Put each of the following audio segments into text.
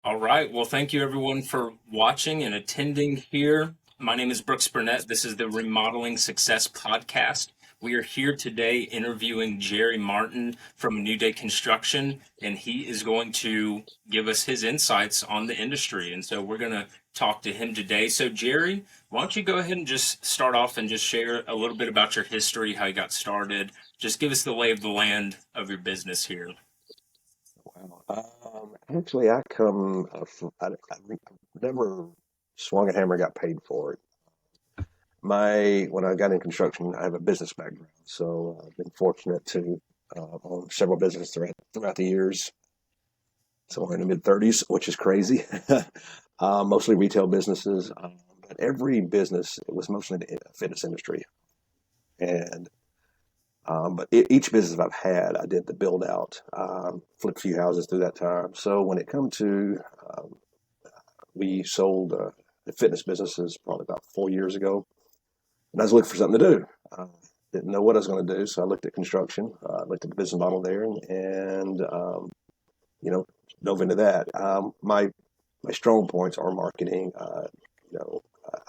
All right. Well, thank you everyone for watching and attending here. My name is Brooks Burnett. This is the Remodeling Success Podcast. We are here today interviewing Jerry Martin from New Day Construction, and he is going to give us his insights on the industry. And so we're going to talk to him today. So, Jerry, why don't you go ahead and just start off and just share a little bit about your history, how you got started. Just give us the lay of the land of your business here. Wow. Actually, I come from, never swung a hammer, got paid for it. When I got in construction, I have a business background, so I've been fortunate to own several businesses throughout the years. So we're in the mid 30s, which is crazy. Mostly retail businesses, but every business it was mostly in the fitness industry, and each business I've had, I did the build out, flipped a few houses through that time. So when it come to, we sold the fitness businesses probably about 4 years ago, and I was looking for something to do. Didn't know what I was going to do, so I looked at construction, looked at the business model there, and you know, dove into that. My strong points are marketing. I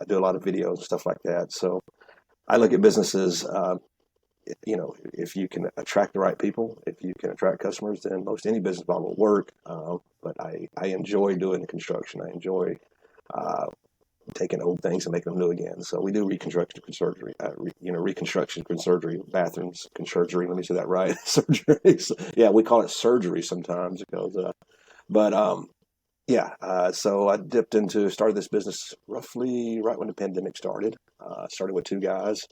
do a lot of videos and stuff like that. So I look at businesses. If you can attract the right people, if you can attract customers, then most any business model will work. But I enjoy doing construction. I enjoy uh, taking old things and making them new again. So we do reconstruction surgery, reconstruction surgery, bathrooms, surgery. Let me say that right. Surgery. So, yeah, we call it surgery sometimes because, but yeah. So I started this business roughly right when the pandemic started. Started with two guys.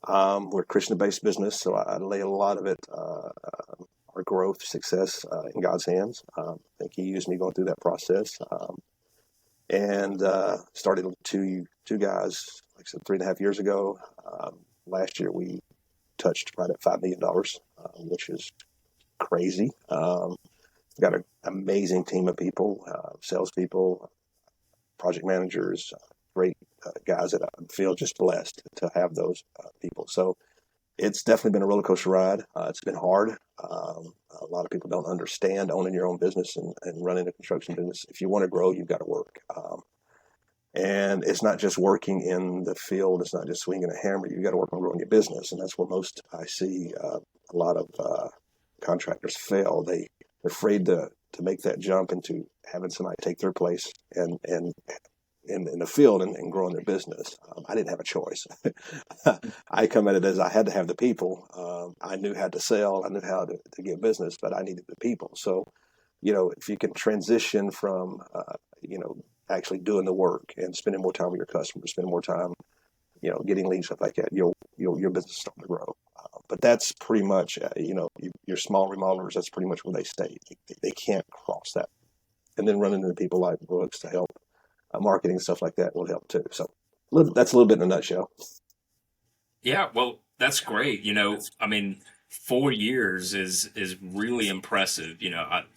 We're a Christian-based business, so I lay a lot of our growth, success, in God's hands. I think He used me going through that process, and started with two guys, like I said, 3.5 years ago. Last year we touched right at $5 million, which is crazy. Got an amazing team of people, salespeople, project managers, great guys that I feel just blessed to have those people. So it's definitely been a roller coaster ride. It's been hard. A lot of people don't understand owning your own business and running a construction business. If you want to grow, you've got to work. And it's not just working in the field. It's not just swinging a hammer. You've got to work on growing your business. And that's where most I see a lot of contractors fail. They're afraid to make that jump into having somebody take their place and in the field and growing their business. I didn't have a choice. I come at it as I had to have the people. I knew how to sell. I knew how to get business, but I needed the people. So, if you can transition from, actually doing the work and spending more time with your customers, spending more time, getting leads, stuff like that, your business start to grow. But that's pretty much, your small remodelers, that's pretty much where they stay. They can't cross that. And then running into people like Brooks to help marketing and stuff like that will help too. So that's a little bit in a nutshell. Yeah, well, that's great. I mean, 4 years is really impressive.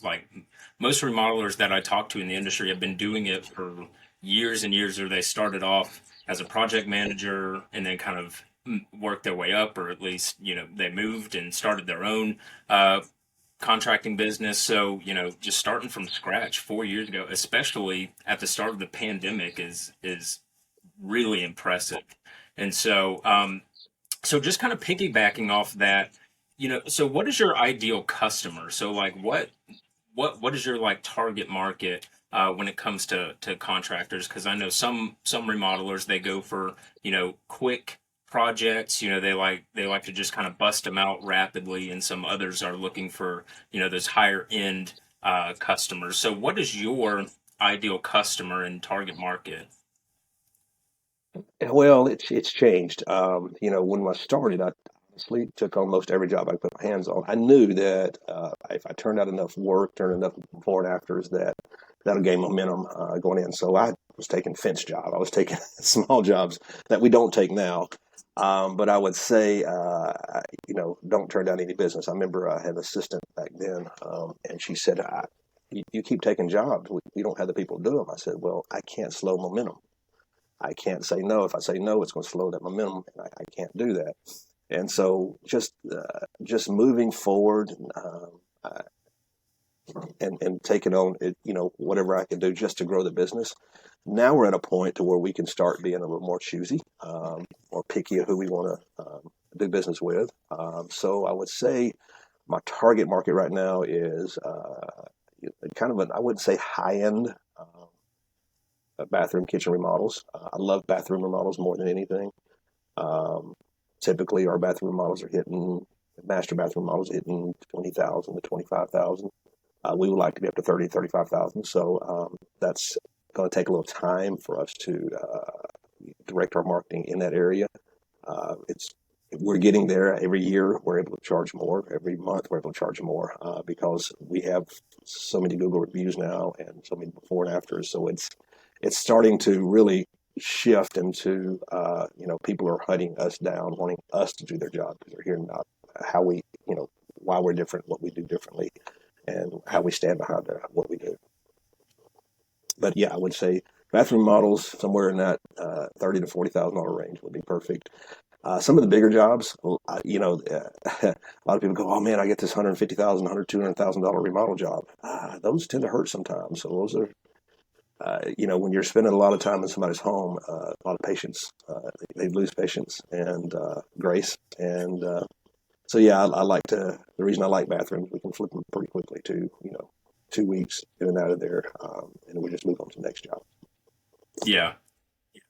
Like most remodelers that I talk to in the industry have been doing it for years and years, or they started off as a project manager and then kind of worked their way up, or at least, they moved and started their own contracting business. So, just starting from scratch 4 years ago, especially at the start of the pandemic, is really impressive. And so just kind of piggybacking off that, so what is your ideal customer? So like what is your like target market when it comes to contractors? Because I know some remodelers they go for quick projects. They like to just kind of bust them out rapidly, and some others are looking for those higher end customers. So what is your ideal customer and target market? Well, it's changed. When I started, I honestly took on most every job I put my hands on. I knew that if I turned out enough work, turned enough before and afters, that'll gain momentum going in. So I was taking fence job. I was taking small jobs that we don't take now. But I would say, don't turn down any business. I remember I had an assistant back then, and she said, you keep taking jobs. We don't have the people to do them. I said, well, I can't slow momentum. I can't say no. If I say no, it's going to slow that momentum, and I can't do that. And so just moving forward, and taking on it, whatever I can do just to grow the business. Now we're at a point to where we can start being a little more choosy, or picky of who we want to do business with. So I would say my target market right now is kind of I wouldn't say high end bathroom kitchen remodels. I love bathroom remodels more than anything. Um, Typically, our bathroom remodels are hitting master bathroom models hitting 20,000 to 25,000. We would like to be up to 30, 35,000. So that's going to take a little time for us to direct our marketing in that area. It's We're getting there every year. We're able to charge more every month. We're able to charge more because we have so many Google reviews now and so many before and afters. So it's starting to really shift into people are hunting us down, wanting us to do their job because they're hearing about how we why we're different, what we do differently, and how we stand behind what we do. But yeah, I would say bathroom models somewhere in that $30,000 to $40,000 range would be perfect. Some of the bigger jobs, a lot of people go, "Oh man, I get this $150,000, $200,000 remodel job." Those tend to hurt sometimes. So those are, when you're spending a lot of time in somebody's home, a lot of patience, they lose patience and grace. And so yeah, I like to. The reason I like bathrooms, we can flip them pretty quickly to 2 weeks in and out of there, and we just move on to the next job. Yeah.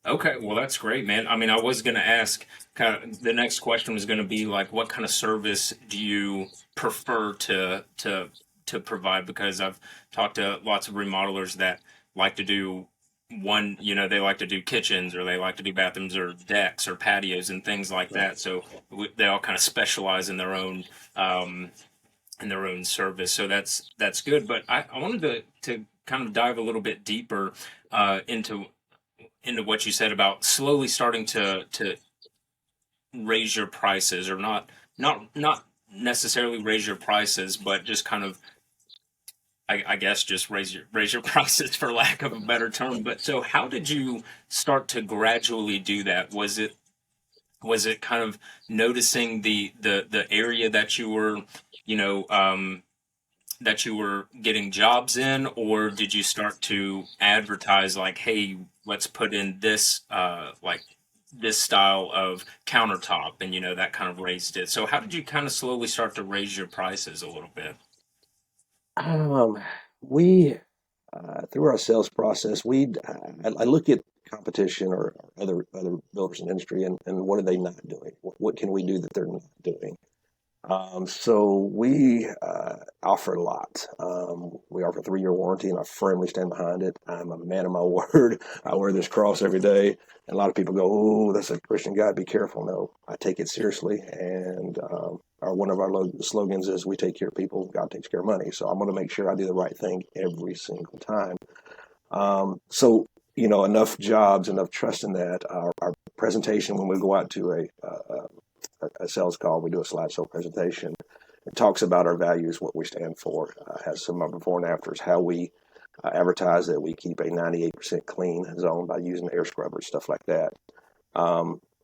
Okay, well that's great, man. I mean, I was going to ask, kind of the next question was going to be like, what kind of service do you prefer to provide? Because I've talked to lots of remodelers that like to do they like to do kitchens or they like to do bathrooms or decks or patios and things like that. So they all kind of specialize um, in their own service. So that's good. But I wanted to kind of dive a little bit deeper into what you said about slowly starting to raise your prices, or not necessarily raise your prices, but just kind of I guess just raise your prices for lack of a better term. But so how did you start to gradually do that? Was it kind of noticing the area that you were, you know, that you were getting jobs in, or did you start to advertise like, hey, let's put in this like this style of countertop, and that kind of raised it. So how did you kind of slowly start to raise your prices a little bit? Um, we Through our sales process, I look at competition or other builders in the industry, and what are they not doing? What can we do that they're not doing? So we offer a lot. We offer a 3-year warranty, and I firmly stand behind it. I'm a man of my word. I wear this cross every day. And a lot of people go, "Oh, that's a Christian guy. Be careful." No, I take it seriously. And one of our slogans is, "We take care of people. God takes care of money." So I'm going to make sure I do the right thing every single time. So enough jobs, enough trust in that. Our presentation when we go out to a sales call, we do a slideshow presentation. It talks about our values, what we stand for, has some before and afters, how we advertise that we keep a 98% clean zone by using air scrubbers, stuff like that.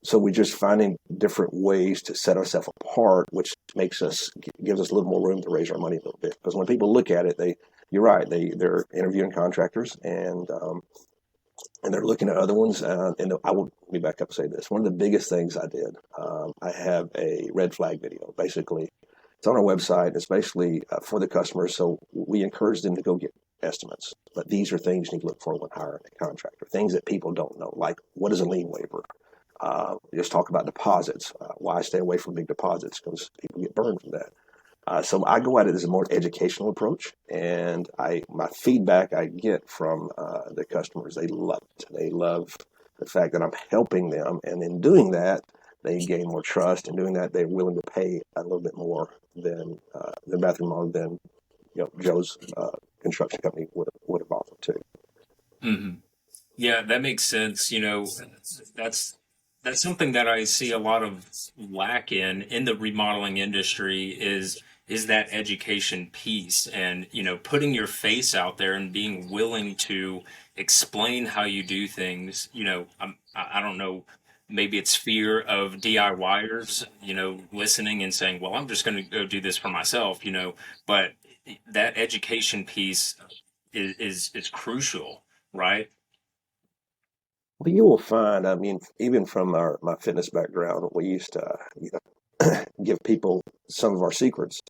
So we're just finding different ways to set ourselves apart, which gives us a little more room to raise our money a little bit. Because when people look at it, you're right, they're interviewing contractors and they're looking at other ones. And I will let me back up and say this. One of the biggest things I did, I have a red flag video. Basically, it's on our website. It's basically for the customers. So we encourage them to go get estimates. But these are things you need to look for when hiring a contractor. Things that people don't know, like what is a lien waiver? Just talk about deposits. Why stay away from big deposits? Because people get burned from that. So I go at it as a more educational approach, and my feedback I get from the customers, they love it. They love the fact that I'm helping them, and in doing that, they gain more trust. And doing that, they're willing to pay a little bit more than the bathroom model than Joe's construction company would have offered too. Hmm. Yeah, that makes sense. That's that's something that I see a lot of lack in the remodeling industry is that education piece, and putting your face out there and being willing to explain how you do things. I don't know, maybe it's fear of DIYers, listening and saying, well, I'm just going to go do this for myself, but that education piece is crucial, right? Well, you will find, I mean, even from my fitness background, we used to, give people some of our secrets.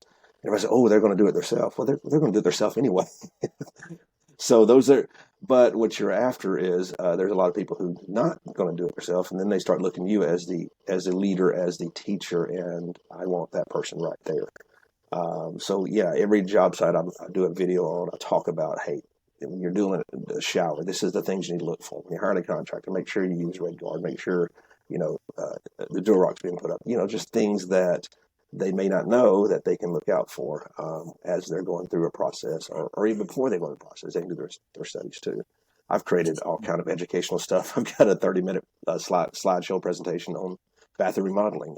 Everybody said, "Oh, they're going to do it themselves." Well, they're going to do it themselves anyway. So those are, but what you're after is there's a lot of people who not going to do it themselves, and then they start looking at you as the leader, as the teacher, and I want that person right there. So yeah, every job site I do a video on. I talk about, hey, when you're doing a shower, this is the things you need to look for. When you're hiring a contractor, make sure you use Red Guard. Make sure the door rock's being put up. Just things that they may not know that they can look out for as they're going through a process, or even before they go through the process, they can do their studies too. I've created all kind of educational stuff. I've got a 30-minute slideshow presentation on bathroom remodeling,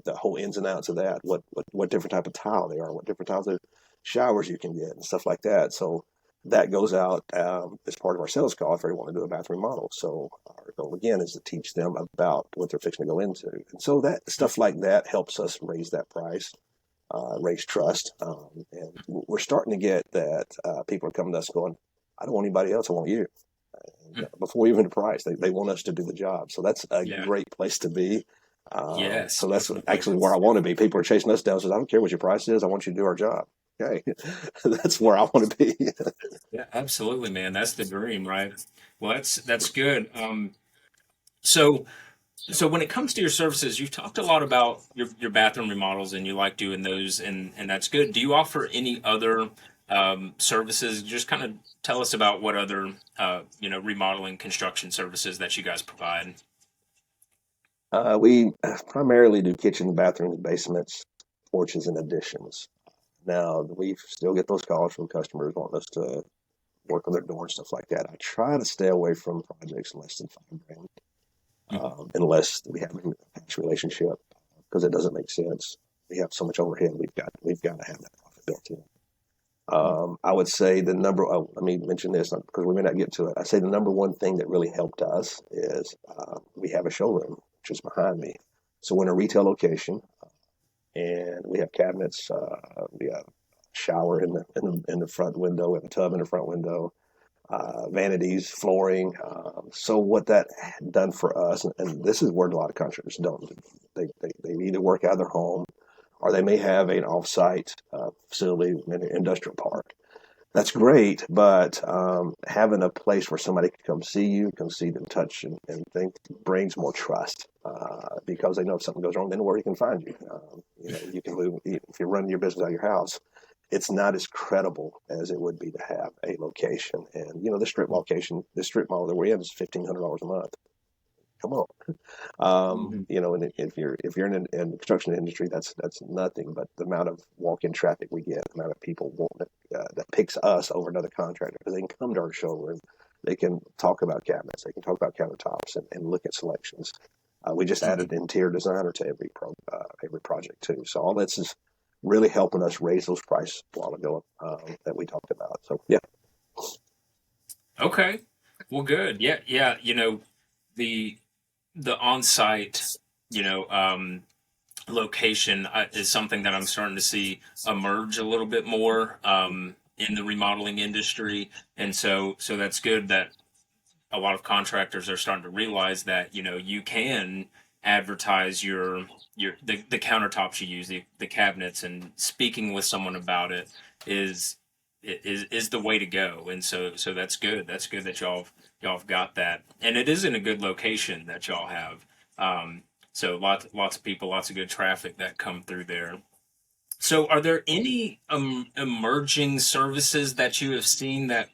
the whole ins and outs of that, what different type of tile they are, what different types of showers you can get, and stuff like that. So that goes out as part of our sales call if they want to do a bathroom remodel. So our goal again is to teach them about what they're fixing to go into, and so that stuff like that helps us raise that price, raise trust, and we're starting to get that people are coming to us going, "I don't want anybody else. I want you." And, before even the price, they want us to do the job. So that's a Yeah. great place to be. Yes, So that's definitely. actually where I want to be. People are chasing us down. Says, "I don't care what your price is. I want you to do our job." Okay, that's where I want to be. Yeah, absolutely, man. That's the dream, right? Well, that's good. So so when it comes to your services, you've talked a lot about your bathroom remodels and you like doing those, and that's good. Do you offer any other services? Just kind of tell us about what other remodeling construction services that you guys provide. We primarily do kitchen, bathrooms, basements, porches, and additions. Now we still get those calls from customers wanting us to work on their door and stuff like that. I try to stay away from projects less than 5 grand, Mhm. unless we have a past relationship, because it doesn't make sense. We have so much overhead. We've got to have that profit built in. I would say the number. Oh, let me mention this because we may not get to it. I say the number one thing that really helped us is we have a showroom, which is behind me. So we're in a retail location, and we have cabinets. We have a shower in the front window. We have a tub in the front window. Vanities, flooring. So what that done for us, and this is where a lot of contractors don't do. They either work out of their home or they may have an off-site facility in an industrial park. That's great, but having a place where somebody can come see you, come see them, touch, and think brings more trust because they know if something goes wrong, they know where you can find you. You can move if you're running your business out of your house. It's not as credible as it would be to have a location. And the strip mall that we're in is $1,500 a month. Come on. Mhm. And if you're in the construction industry, that's nothing. But the amount of walk-in traffic we get, the amount of people that picks us over another contractor because they can come to our showroom, they can talk about cabinets, they can talk about countertops, and look at selections. We just Mhm. added an interior designer to every project too. So all this is really helping us raise those prices a while ago that we talked about. So yeah. Okay. Well, good. Yeah, yeah. The the on-site, you know, location is something that I'm starting to see emerge a little bit more in the remodeling industry, and so that's good that a lot of contractors are starting to realize that you can advertise the countertops you use, the cabinets, and speaking with someone about it is is the way to go. And so that's good. That's good that y'all have got that, and it is in a good location that y'all have. So lots of people, lots of good traffic that come through there. So, are there any emerging services that you have seen that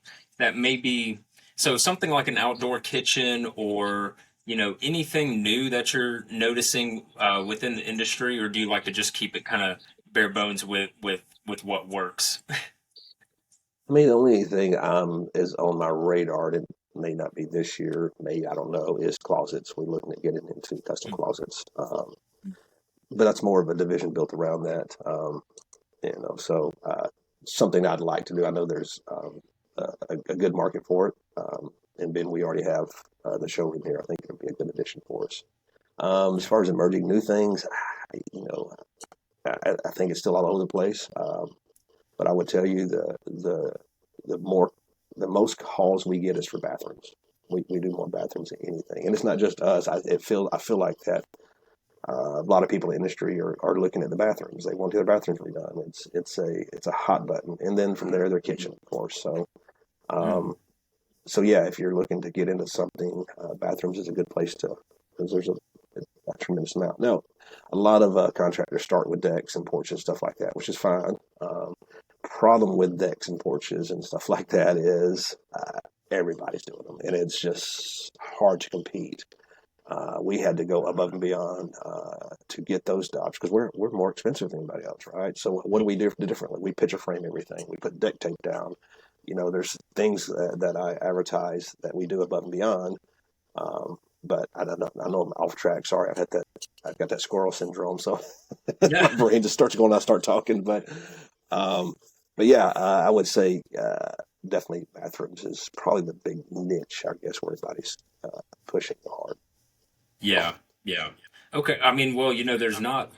maybe so something like an outdoor kitchen or anything new that you're noticing within the industry, or do you like to just keep it kind of bare bones with what works? I mean, the only thing is on my radar, and it may not be this year, I don't know, is closets. We're looking at getting into custom closets. But that's more of a division built around that. So something I'd like to do. I know there's a good market for it. And Ben, we already have the showroom here. I think it'll be a good addition for us. As far as emerging new things, you know, I think it's still all over the place. But I would tell you the more the most calls we get is for bathrooms. We do more bathrooms than anything, and it's not just us. I feel like that a lot of people in the industry are looking at the bathrooms. They want their bathrooms redone. It's a hot button, and then from there their kitchen, of course. Mm. Um, so yeah, if you're looking to get into something, bathrooms is a good place to because there's a tremendous amount. Now, a lot of contractors start with decks and porches, stuff like that, which is fine. Problem with decks and porches and stuff like that is everybody's doing them, and it's just hard to compete. We had to go above and beyond to get those jobs because we're more expensive than anybody else, right? So what do we do differently? We picture frame everything. We put deck tape down. There's things that I advertise that we do above and beyond. But I know I'm off track. Sorry, I've got that squirrel syndrome, so my Yeah. brain just starts going. I start talking, um, but yeah, I would say definitely bathrooms is probably the big niche, I guess, where everybody's pushing hard. Yeah. Yeah. Okay. I mean, well, there's not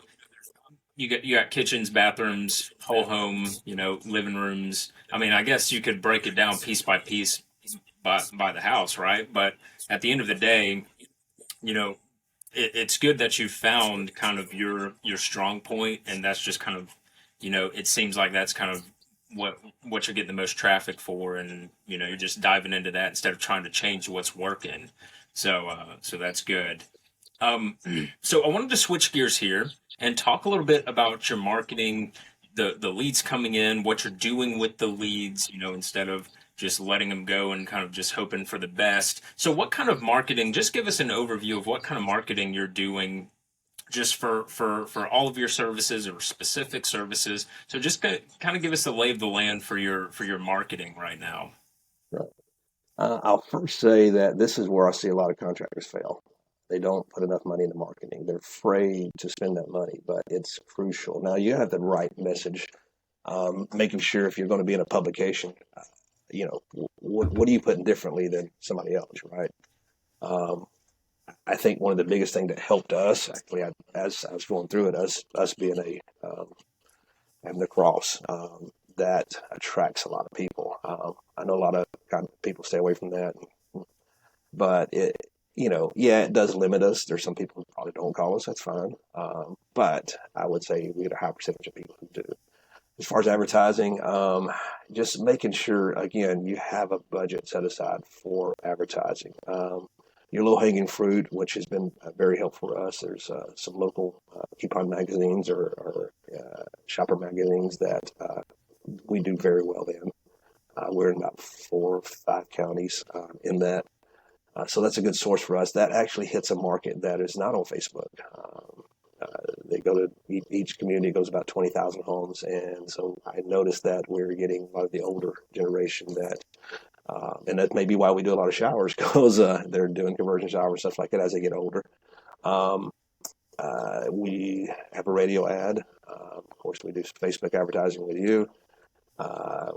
you got kitchens, bathrooms, whole home, living rooms. I mean, I guess you could break it down piece by piece by the house, right? But at the end of the day, you know, it's good that you found kind of your strong point, and that's just kind of, it seems like that's kind of what you're getting the most traffic for, and you're just diving into that instead of trying to change what's working. So that's good. Um, so I wanted to switch gears here and talk a little bit about your marketing, the leads coming in, what you're doing with the leads, instead of just letting them go and kind of just hoping for the best. So what kind of marketing, just give us an overview of what kind of marketing you're doing just for all of your services or specific services. So just kind of give us the lay of the land for your marketing right now. Right. I'll first say that this is where I see a lot of contractors fail. They don't put enough money into marketing. They're afraid to spend that money, but it's crucial. Now you have the right message, making sure if you're going to be in a publication, what are you putting differently than somebody else, right? Um, I think one of the biggest thing that helped us actually, as I was going through it, us being having the cross, that attracts a lot of people. I know a lot of people stay away from that, but yeah, it does limit us. There's some people who probably don't call us. That's fine. But I would say we get a high percentage of people who do. As far as advertising, just making sure, again, you have a budget set aside for advertising. Your low hanging fruit, which has been very helpful for us. There's some local coupon magazines or shopper magazines that we do very well in. We're in about 4 or 5 counties in that. So that's a good source for us. That actually hits a market that is not on Facebook. They go to each community goes about 20,000 homes, and so I noticed that we're getting a lot of the older generation that, and that may be why we do a lot of showers because they're doing conversion showers stuff like that as they get older. Um, we have a radio ad. Of course, we do Facebook advertising with you.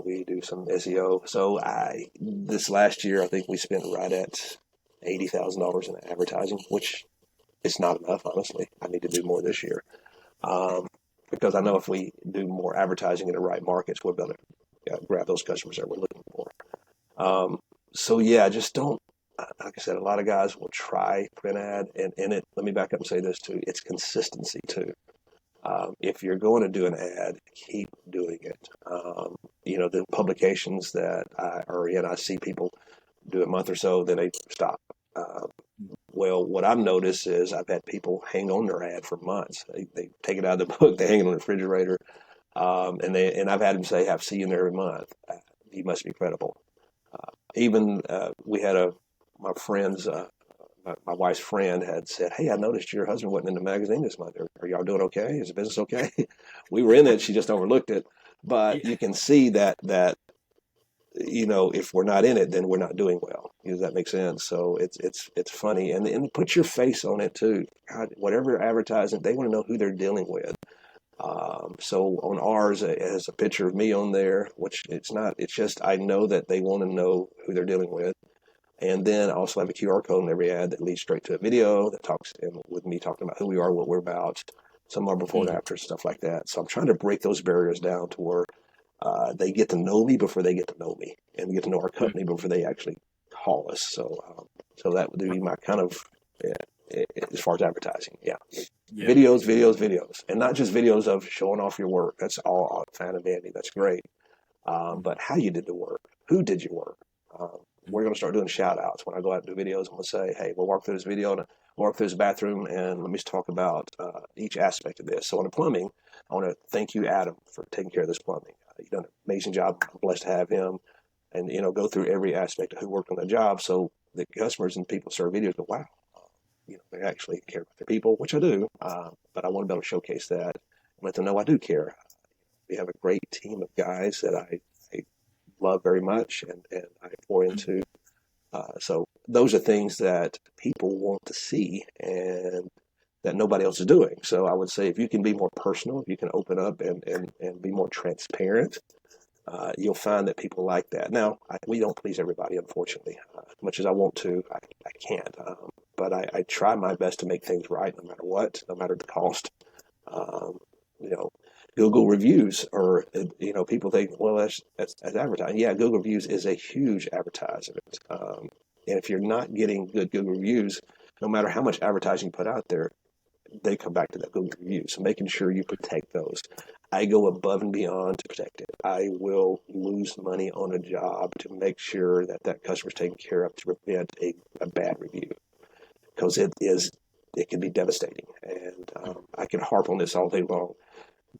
We do some SEO. So this last year, I think we spent right at $80,000 in advertising, which is not enough, honestly. I need to do more this year. Um, because I know if we do more advertising in the right markets, we'll be able to grab those customers that we're looking for. Um, so yeah, just don't. Like I said, a lot of guys will try print ad, and in it, let me back up and say this too: it's consistency too. If you're going to do an ad, keep doing it. The publications that I are in, I see people do a month or so, then they stop. Uh, well, what I've noticed is I've had people hang on their ad for months. They take it out of the book, they hang it on the refrigerator, and I've had them say, "I've seen you there every month. You must be credible." Even we had my friend's my wife's friend had said, "Hey, I noticed your husband wasn't in the magazine this month. Are y'all doing okay? Is the business okay?" We were in it; she just overlooked it. But Yeah. you can see that if we're not in it, then we're not doing well. Does that make sense? So it's funny, and put your face on it too. God, whatever advertising, they want to know who they're dealing with. So on ours, it has a picture of me on there, which it's not. It's just I know that they want to know who they're dealing with. And then I also have a QR code in every ad that leads straight to a video that talks with me talking about who we are, what we're about, some are before and Mm. after, stuff like that. So I'm trying to break those barriers down to where They get to know me before they get to know me, and get to know our company before they actually call us. So that would be my kind of, as far as advertising. Yeah, Yeah. videos, videos, videos, and not just videos of showing off your work. That's all fine and dandy. That's great. But how you did the work, who did your work. We're going to start doing shout outs. When I go out and do videos, I'm going to say, hey, we'll walk through this video and walk through this bathroom, and let me talk about each aspect of this. So on the plumbing, I want to thank you, Adam, for taking care of this plumbing. You've done an amazing job. I'm blessed to have him. And, go through every aspect of who worked on the job so the customers and people serve videos go, wow, they actually care about their people, which I do. But I want to be able to showcase that and let them know I do care. We have a great team of guys that I love very much, and I pour into. So those are things that people want to see and that nobody else is doing. So I would say if you can be more personal, if you can open up and be more transparent, you'll find that people like that. Now, we don't please everybody, unfortunately. As much as I want to, I can't. But I try my best to make things right no matter what, no matter the cost. Um, you know, Google reviews, or people think, well, that's advertising. Yeah, Google reviews is a huge advertisement. And if you're not getting good Google reviews, no matter how much advertising you put out there, they come back to that Google review. So making sure you protect those. I go above and beyond to protect it. I will lose money on a job to make sure that that customer is taken care of to prevent a bad review, because it can be devastating. And I can harp on this all day long.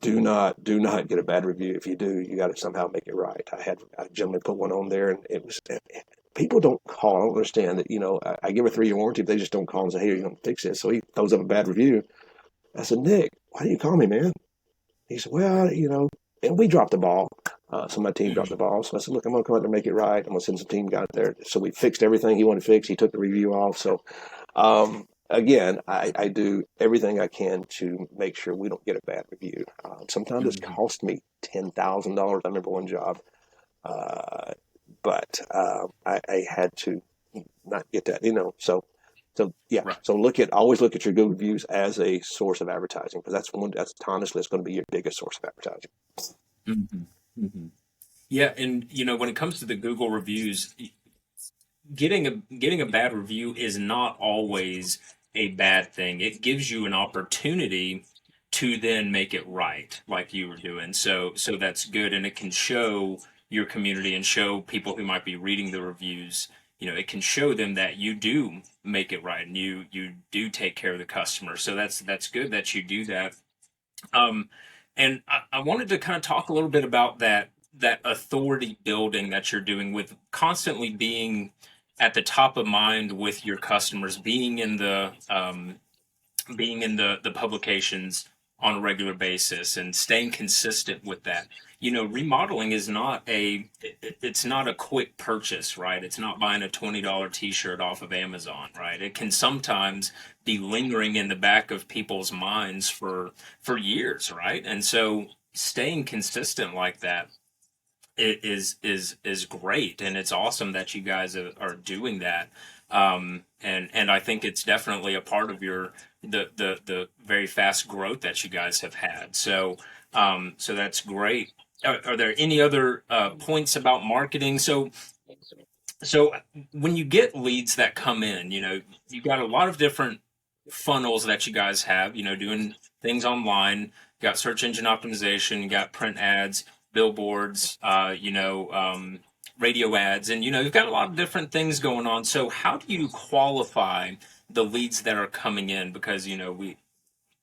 Do not get a bad review. If you do, you got to somehow make it right. I had a gentleman put one on there, and it was, people don't call. I don't understand that. I give a 3-year warranty, if they just don't call and say, hey, you're going to fix this. So he throws up a bad review. I said, Nick, why do you call me, man? He said, well, and we dropped the ball. So my team dropped the ball. So I said, look, I'm going to come out there and make it right. I'm going to send some team guys there. So we fixed everything he wanted to fix. He took the review off. So again, I do everything I can to make sure we don't get a bad review. Sometimes it's Mhm. cost me $10,000. I remember one job, but I had to not get that, So yeah, Right. so always look at your Google reviews as a source of advertising, because that's honestly it's going to be your biggest source of advertising. Mhm. Mhm. Yeah, and when it comes to the Google reviews, getting a bad review is not always a bad thing. It gives you an opportunity to then make it right, like you were doing. So that's good, and it can show your community and show people who might be reading the reviews. It can show them that you do make it right and you do take care of the customer. So that's good that you do that. Um, and I wanted to kind of talk a little bit about that authority building that you're doing with constantly being at the top of mind with your customers, being in the publications on a regular basis and staying consistent with that. Remodeling is not it's not a quick purchase, right? It's not buying a $20 t-shirt off of Amazon, right? It can sometimes be lingering in the back of people's minds for years, right? And so staying consistent like that is great, and it's awesome that you guys are doing that. And I think it's definitely a part of the very fast growth that you guys have had. So that's great. Are there any other points about marketing? So when you get leads that come in, you got a lot of different funnels that you guys have, doing things online, got search engine optimization, you got print ads, billboards, radio ads, and you've got a lot of different things going on. So how do you qualify the leads that are coming in? Because,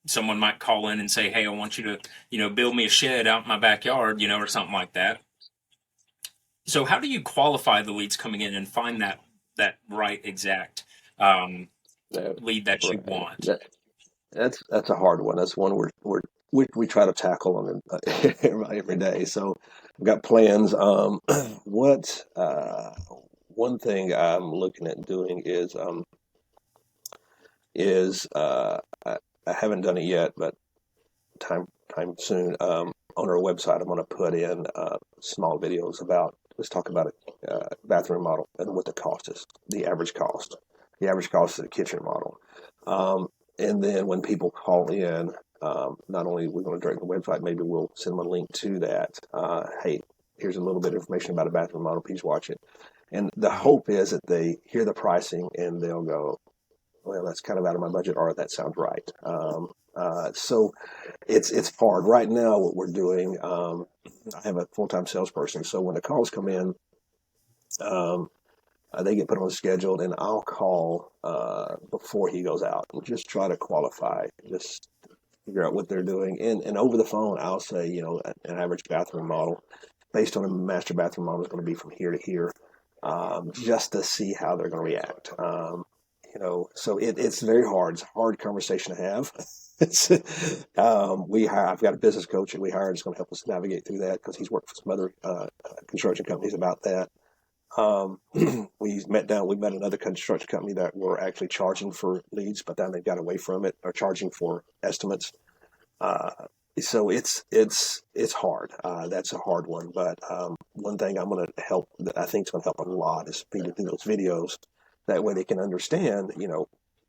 someone might call in and say, hey, I want you to, build me a shed out in my backyard, or something like that. So how do you qualify the leads coming in and find that right exact um, Uh, lead that you right. want? That's a hard one. That's one we try to tackle on every day. So I've got plans. What one thing I'm looking at doing is I haven't done it yet, but time time soon. On our website, I'm going to put in small videos about. Let's talk about a bathroom model and what the cost is, the average cost, the average cost of the kitchen model. And then when people call in, Not only are we going to direct the website, maybe we'll send them a link to that. Hey, here's a little bit of information about a bathroom model. Please watch it. And the Mhm. hope is that they hear the pricing and they'll go, well, that's kind of out of my budget, or that sounds right. So it's hard right now. What we're doing, I have a full time salesperson, so when the calls come in, um, they get put on the schedule, and I'll call before he goes out and just try to qualify, just figure out what they're doing, and over the phone, I'll say, an average bathroom model based on a master bathroom model is going to be from here to here, just to see how they're going to react. So it's very hard. It's a hard conversation to have. It's I've got a business coach that we hired that's going to help us navigate through that because he's worked for some other construction companies about that. Um, we met another construction company that were actually charging for leads, but then they got away from it, or charging for estimates. Uh, so it's hard. That's a hard one. But one thing I'm going to help that I think is going to help a lot is feeding through those videos. That way they can understand,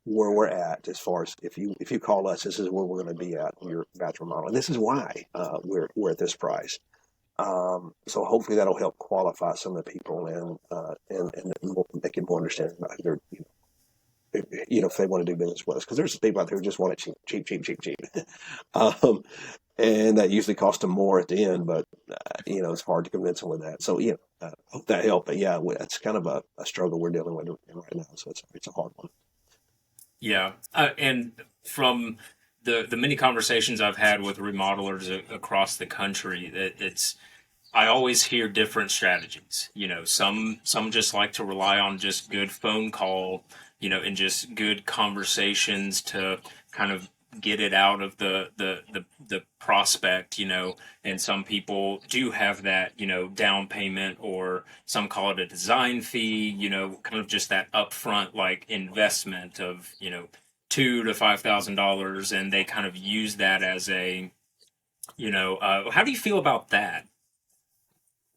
where we're at as far as if you call us, this is where we're going to be at in your bathroom model, and this is why we're at this price. So hopefully that'll help qualify some of the people and make it more understanding about who they're, if they want to do business with us, because there's some people out there who just want it cheap, cheap, cheap, cheap, cheap. um, and that usually costs them more at the end, but it's hard to convince them with that. So hope that helped. But yeah, it's kind of a struggle we're dealing with right now. So it's a hard one. Yeah, and from the many conversations I've had with remodelers across the country, it's I always hear different strategies. Some just like to rely on just good phone call, and just good conversations to kind of get it out of the prospect, and some people do have that, down payment, or some call it a design fee, kind of just that upfront like investment of, $2,000 to $5,000, and they kind of use that as a, how do you feel about that?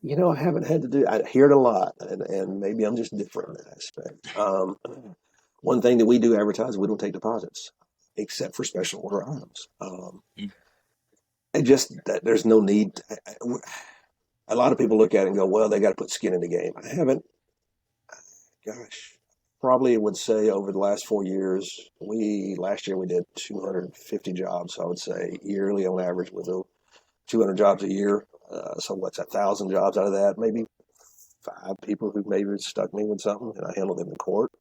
I haven't had to do. I hear it a lot, and maybe I'm just different in that aspect. One thing that we do advertise, we don't take deposits, except for special order items. It just that there's no need. A lot of people look at it and go, "Well, they got to put skin in the game." I haven't. Gosh, probably would say over the last 4 years, we last year we did 250 jobs. I would say yearly on average we do 200 jobs a year. So what's 1,000 jobs out of that? Maybe five people who maybe stuck me with something, and I handled them in court. Hmm.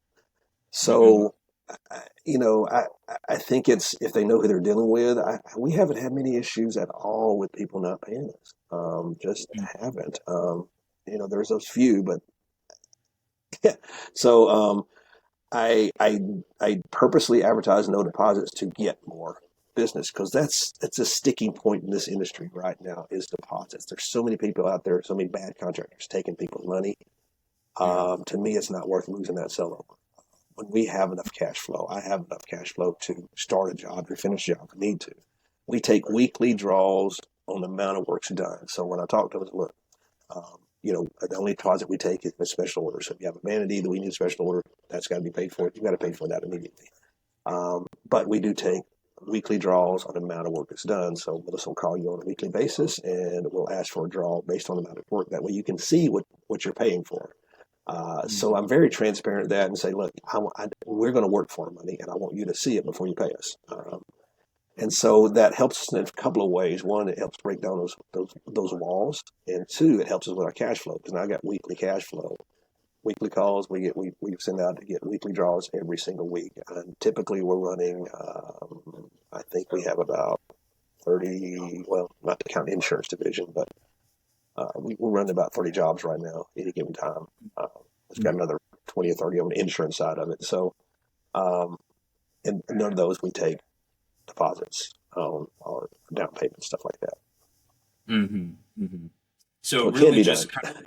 So, I think it's if they know who they're dealing with. We haven't had many issues at all with people not paying us. Just haven't. There's those few, but so I I purposely advertise no deposits to get more business because that's a sticking point in this industry right now is deposits. There's so many people out there, so many bad contractors taking people's money. To me, it's not worth losing that sale over. When we have enough cash flow, I have enough cash flow to start a job or finish a job if I need to. We take weekly draws on the amount of work's done. So when I talk to them, look, the only deposit we take is a special order. So if you have a vanity that we need a special order, that's got to be paid for. You got to pay for that immediately. But we do take weekly draws on the amount of work that's done. So Melissa will call you on a weekly basis and we'll ask for a draw based on the amount of work. That way you can see what you're paying for. So I'm very transparent with that and say, look, we're going to work for our money and I want you to see it before you pay us. And so that helps us in a couple of ways. One, it helps break down those walls, and two, it helps us with our cash flow because now I got weekly cash flow, weekly calls. We send out to get weekly draws every single week, and typically we're running. I think we have about 30. Well, not to count the insurance division, but we're running about 30 jobs right now at any given time. Uh, it's got another 20 or 30 on the insurance side of it. So, um, and none of those we take deposits or down payment stuff like that. Hmm. Hmm. So So it can really be done. just kind of,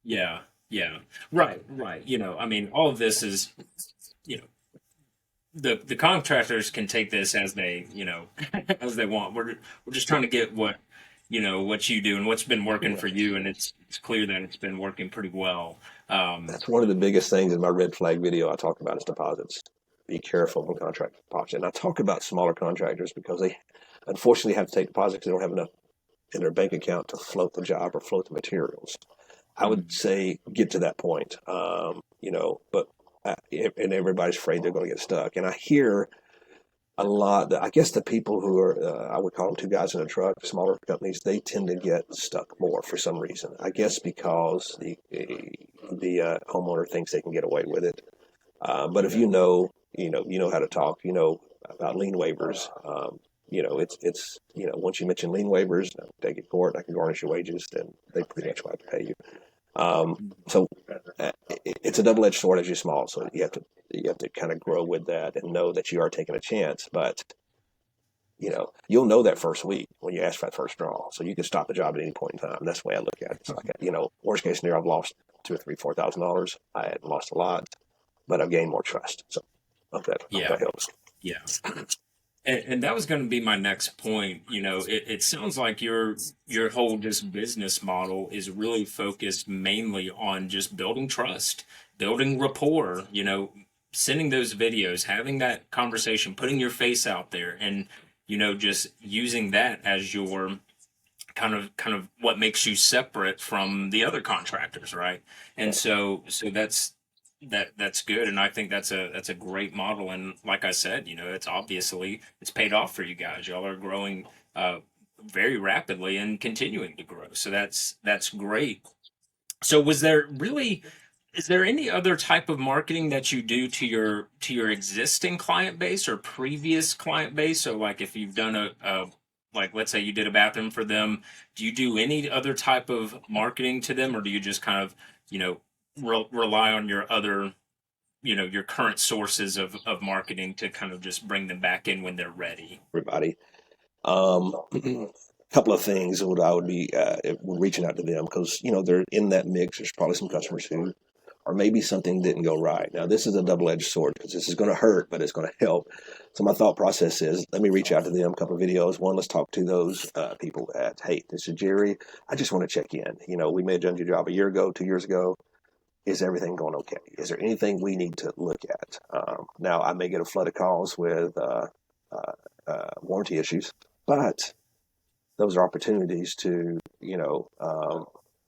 yeah, yeah. Right, right. I mean, all of this is, you know, the contractors can take this as they, as they want. We're just trying to get what you do and what's been working for Correct. you, and it's clear that it's been working pretty well. Um, That's one of the biggest things in my red flag video I talk about is deposits. be careful when contractors deposit. And I talk about smaller contractors because they unfortunately have to take deposits. They don't have enough in their bank account to float the job or float the materials. I would Mhm. say get to that point, but and everybody's afraid they're going to get stuck. And I hear a lot that I guess the people who are, I would call them two guys in a truck, smaller companies, they tend to get stuck more for some reason. I guess because the homeowner thinks they can get away with it. But if you know how to talk, you know about lien waivers. Once you mention lien waivers, take it to court, I can garnish your wages, then they pretty much will have to pay you. So it's a double-edged sword as you're small. So you have to kind of grow with that and know that you are taking a chance. But you'll know that first week when you ask for that first draw. So you can stop the job at any point in time. That's the way I look at it. It's like, worst case scenario, I've lost two or three, $4,000. I hadn't lost a lot, but I've gained more trust. So hope that Yeah, helps. yeah. And that was going to be my next point. It sounds like your whole just business model is really focused mainly on just building trust, building rapport, sending those videos, having that conversation, putting your face out there, and just using that as your kind of what makes you separate from the other contractors, right? And Right. so that's good, and I think that's a great model. And like I said, it's paid off for you guys. Y'all are growing very rapidly and continuing to grow. So that's great. So is there any other type of marketing that you do to your existing client base or previous client base? So like if you've done like let's say you did a bathroom for them, do you do any other type of marketing to them, or do you just kind of, you know, rely on your other, your current sources of marketing to kind of just bring them back in when they're ready? Everybody. A couple of things that I would be reaching out to them because they're in that mix. There's probably some customers who, or maybe something didn't go right. Now this is a double-edged sword because this is going to hurt, but it's going to help. So my thought process is, let me reach out to them. A couple of videos. One, let's talk to those people that, hey, this is Jerry. I just want to check in. We may have done your job a year ago, 2 years ago. Is everything going okay? Is there anything we need to look at? Now I may get a flood of calls with warranty issues, but those are opportunities to,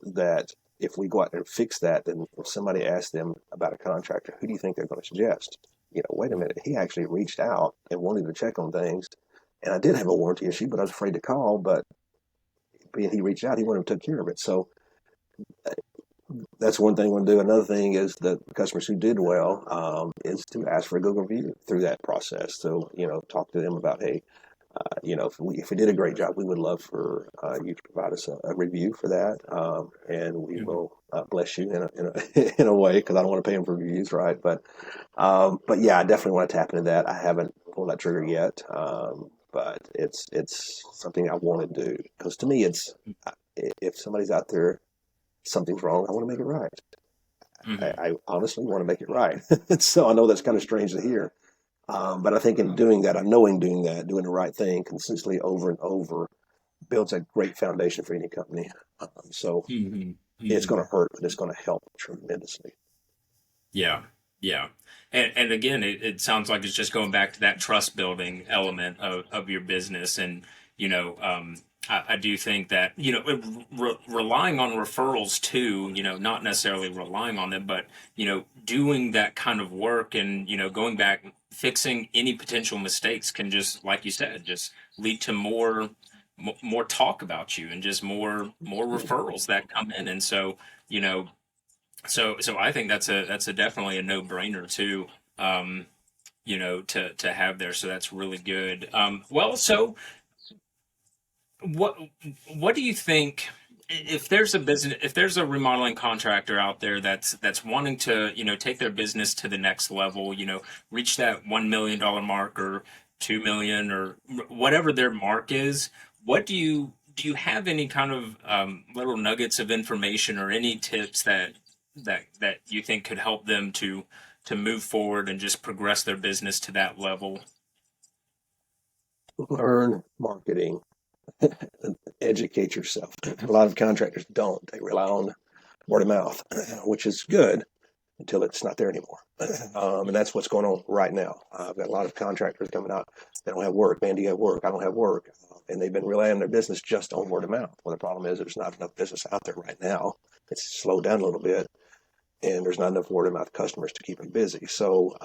that if we go out and fix that, then if somebody asks them about a contractor, who do you think they're going to suggest? Wait a minute, he actually reached out and wanted to check on things. And I did have a warranty issue, but I was afraid to call. But being he reached out, he went and took care of it. So that's one thing we'll do. Another thing is that customers who did well is to ask for a Google review through that process. So, talk to them about, hey, if we did a great job, we would love for you to provide us a review for that, and we Mhm. will bless you in a way because I don't want to pay them for reviews, right? But yeah, I definitely want to tap into that. I haven't pulled that trigger yet, but it's something I want to do because to me, it's if somebody's out there, something's wrong, I want to make it right. Mhm. I honestly want to make it right. So I know that's kind of strange to hear. But I think in doing that, I know in doing that, doing the right thing consistently over and over builds a great foundation for any company. So Mhm. it's Mhm. going to hurt, but it's going to help tremendously. Yeah, yeah. And again, it sounds like it's just going back to that trust building element of your business. And, I do think that, relying on referrals too, not necessarily relying on them, but, doing that kind of work and, going back, fixing any potential mistakes can just, like you said, just lead to more talk about you and just more referrals that come in. And so, you know, so I think that's a definitely a no brainer too. Um, to have there. So that's really good. Well, so what what do you think if there's a remodeling contractor out there that's wanting to take their business to the next level, reach that $1 million mark or 2 million or whatever their mark is, what do you have any kind of little nuggets of information or any tips that you think could help them to move forward and just progress their business to that level? Learn marketing, educate yourself. A lot of contractors don't. They rely on word of mouth, which is good. until it's not there anymore. And that's what's going on right now. I've got a lot of contractors coming out. They don't have work. Man, do you have work? I don't have work. And they've been relying on their business just on word of mouth. Well, the problem is there's not enough business out there right now. It's slowed down a little bit, and there's not enough word of mouth customers to keep them busy. So,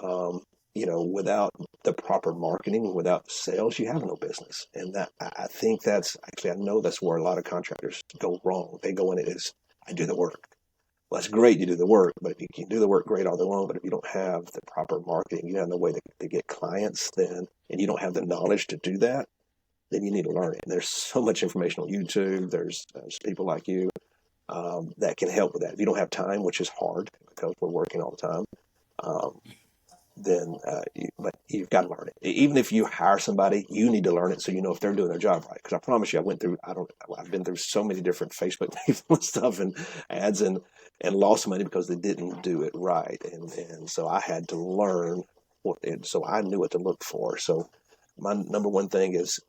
without the proper marketing, without sales, you have no business. And that I think that's actually, I know that's where a lot of contractors go wrong. They go in it as, I do the work. Well, that's great, you do the work, but if you can do the work great all day long, but if you don't have the proper marketing, you have no way to get clients, then, and you don't have the knowledge to do that, then you need to learn it. And there's so much information on YouTube. There's people like you that can help with that. If you don't have time, which is hard because we're working all the time, um, then but you've got to learn it. Even if you hire somebody, you need to learn it so you know if they're doing their job right. Because I promise you, I've been through so many different Facebook people and stuff and ads and lost money because they didn't do it right. And so I had to learn so I knew what to look for. So my number one thing is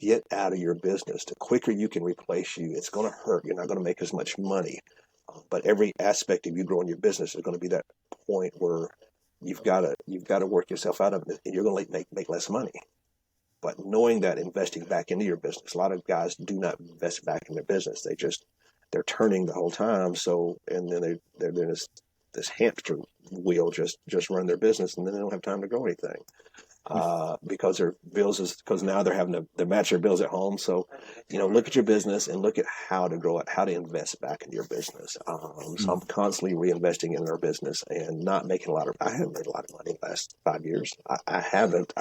get out of your business. The quicker you can replace you, it's going to hurt. You're not going to make as much money. But every aspect of you growing your business is going to be that point where you've got to work yourself out of it, and you're going to make less money. But knowing that, investing back into your business, a lot of guys do not invest back in their business. They're turning the whole time. So and then they're doing this hamster wheel, just run their business, and then they don't have time to grow anything. Because their bills is because now they're having to match their bills at home. So, look at your business and look at how to grow it, how to invest back into your business. So I'm constantly reinvesting in our business and not making I haven't made a lot of money in the last 5 years. I haven't,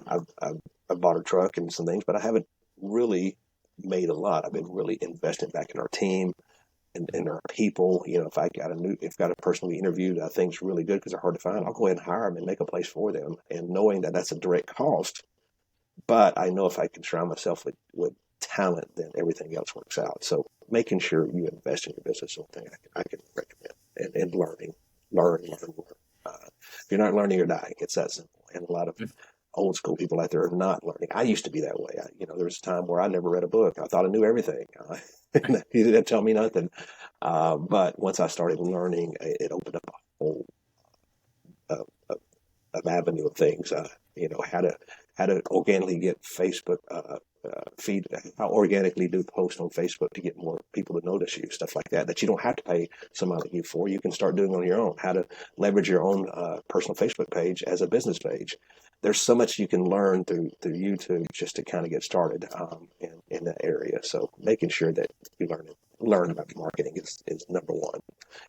I've bought a truck and some things, but I haven't really made a lot. I've been really investing back in our team and our people. If got a person we interviewed I think's really good because they're hard to find, I'll go ahead and hire them and make a place for them. And knowing that that's a direct cost, but I know if I can surround myself with talent, then everything else works out. So making sure you invest in your business is something I can recommend. And learn. If you're not learning, you're dying. It's that simple. And a lot of old school people out there are not learning. I used to be that way. There was a time where I never read a book. I thought I knew everything. He didn't tell me nothing. But once I started learning, it opened up a whole uh, uh, avenue of things. How to organically get Facebook feed, how organically do post on Facebook to get more people to notice you, stuff like that you don't have to pay somebody like you for. You can start doing on your own. How to leverage your own personal Facebook page as a business page. There's so much you can learn through YouTube just to kind of get started in that area. So making sure that you learn about marketing is number one,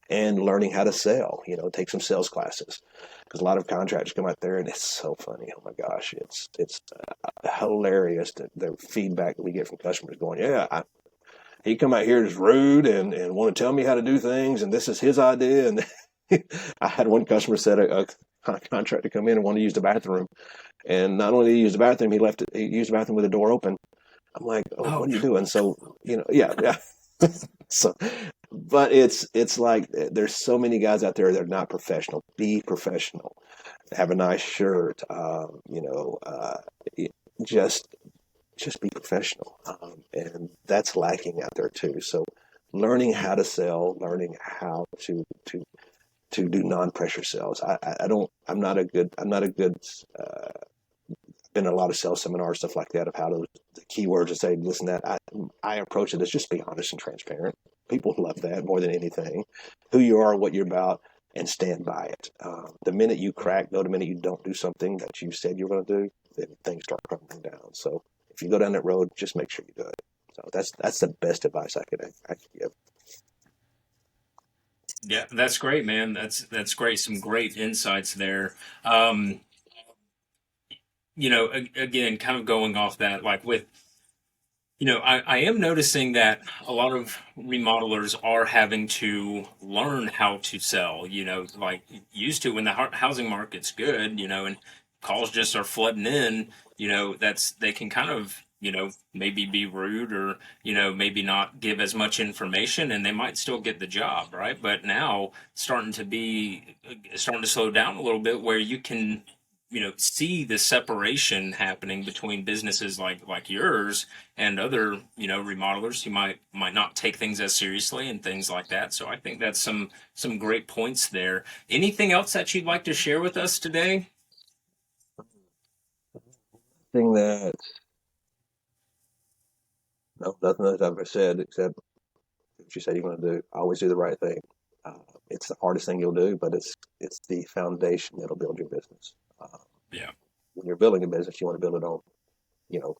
and learning how to sell. Take some sales classes because a lot of contractors come out there and it's so funny. Oh my gosh, it's hilarious the feedback that we get from customers going, yeah, he come out here is rude and want to tell me how to do things, and this is his idea. And I had one customer said a contractor come in and wanted to use the bathroom, and not only did he use the bathroom, he used the bathroom with the door open. I'm like, oh, Oh, what are you doing? So yeah. So, but it's like there's so many guys out there that are not professional. Be professional. Have a nice shirt. Just just be professional, and that's lacking out there too. So, learning how to sell, learning how to do non-pressure sales. I don't. I'm not a good. Been in a lot of sales seminars, stuff like that, of how to the keywords to say this and that. I approach it as just be honest and transparent. People love that more than anything. Who you are, what you're about, and stand by it. The minute you crack, though, the minute you don't do something that you said you're going to do, then things start crumbling down. So if you go down that road, just make sure you do it. So that's the best advice I could give. yeah, that's great, man. That's great. Some great insights there. Um, again, kind of going off that, like with I am noticing that a lot of remodelers are having to learn how to sell, like used to when the housing market's good, and calls just are flooding in, they can kind of, maybe be rude or, maybe not give as much information and they might still get the job, right? But now starting to slow down a little bit where you can see the separation happening between businesses like yours and other, remodelers who might not take things as seriously and things like that. So I think that's some great points there. Anything else that you'd like to share with us today? Thing that no, nothing that I've ever said except what you said you're going to do. Always do the right thing. Uh, it's the hardest thing you'll do, but it's the foundation that'll build your business. Yeah. When you're building a business, you want to build it on you know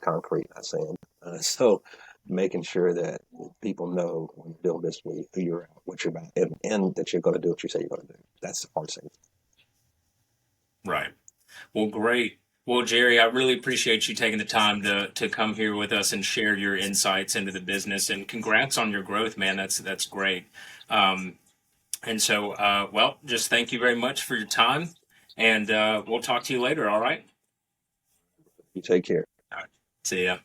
concrete, not sand. So making sure that people know when you're doing this, who you're at, what you're about, and that you're going to do what you say you're going to do. That's the hardest thing. Right. Well, great. Well, Jerry, I really appreciate you taking the time to come here with us and share your insights into the business. And congrats on your growth, man. That's great. Um, and so, well, just thank you very much for your time, and we'll talk to you later. All right. You take care. All right. See ya.